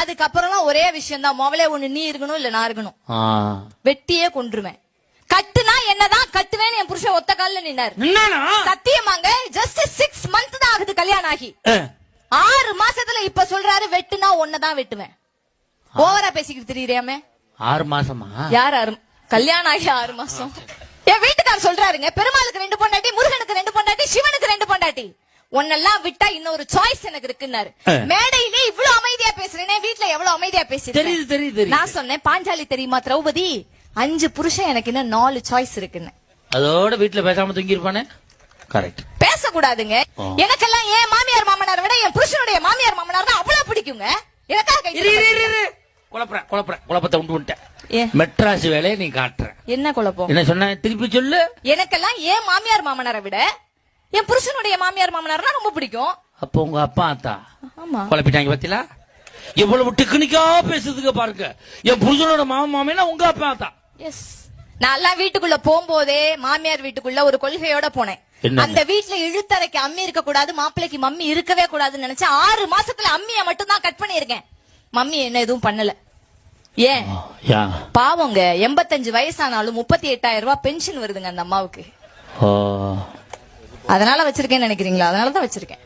அதுக்கப்புறம் ஒரே விஷயம் தான், மொபைலே ஒண்ணு நீ இருக்கணும் இல்ல நான் இருக்கணும். வெட்டியே கொன்றுவேன். கட்டுனா என்னதான் கட்டுவேன்னு என் புருஷன் ஒத்த கால்ல நின்னாரு. சத்தியமாங்க, ஜஸ்ட் 6 months தான் ஆகுது கல்யாணம் ஆகி. 6 மாசத்துல இப்ப சொல்றாரு வெட்டுனா ஒன்னதான் வெட்டுவேன். ஓவரா பேசிக்கிட்டு தெரியுறியாமே. 6 மாசமா? யார் கல்யாணம் ஆகி 6 மாசம்? என் வீட்டுக்காரர் சொல்றாருங்க, பெருமாளுக்கு 2 பொண்டாட்டி, முருகனுக்கு 2 பொண்டாட்டி, சிவனுக்கு 2 பொண்டாட்டி, ஒன்னெல்லாம் விட்டா இன்னொரு சாய்ஸ் எனக்கு இருக்குன்னாரு. மேடையிலே இவ்வளவு அமைதியா பேசுறேனே, வீட்டுல எவ்வளவு அமைதியா பேசுறேன். தெரியுது. நான் சொன்னேன், பாஞ்சாலி தெரியுமா திரௌபதி, 5 புருஷன் எனக்கு இன்னும் 4 சாய்ஸ் இருக்குன்னு. அதோட வீட்டுல பேசாம தூங்கி இருப்பானே. கரெக்ட். பேசக்கூடாதுங்க. எனக்கெல்லாம் என் மாமியார் மாமனார் விட என் புருஷனுடைய மாமியார் மாமனார் தான் அவ்வளவு பிடிக்குங்க. எனக்காக குழப்பத்தை உண்டு விட்டேன். மெட்ராஸ் வேலையை நீ காட்டுற. என்ன குழப்பம்? என்ன சொன்ன திருப்பி சொல்லு. எனக்கெல்லாம் என் மாமியார் மாமனாரை விட என் புருஷனுடைய மாமியார் மாமனார்னா ரொம்ப பிடிக்கும். அப்போ உங்க அப்பா அத்தா குழப்பிட்டாங்க பாத்தீங்களா? எவ்வளவு டெக்னிக்கா பேசுறதுக்கு பாருங்க. என் புருஷனோட மாமா மாமியா உங்க அப்பா அத்தா. எஸ். நான் வீட்டுக்குள்ள போகும்போதே மாமியார் வீட்டுக்குள்ள ஒரு கொள்கையோட போனேன். அந்த வீட்டுல இழுத்தரைக்கு அம்மி இருக்க கூடாது, மாப்பிள்ளைக்கு மம்மி இருக்கவே கூடாதுன்னு நினைச்சேன். 6 மாசத்துல அம்மியை மட்டும் தான் கட் பண்ணிருக்கேன். மம்மி என்ன எதுவும் பண்ணல. ஏன் பாவங்க, 85 வயசானாலும் 38,000 ரூபாய் பென்ஷன் வருதுங்க அந்த அம்மாவுக்கு. அதனால வச்சிருக்கேன்னு நினைக்கிறீங்களா? அதனாலதான் வச்சிருக்கேன்.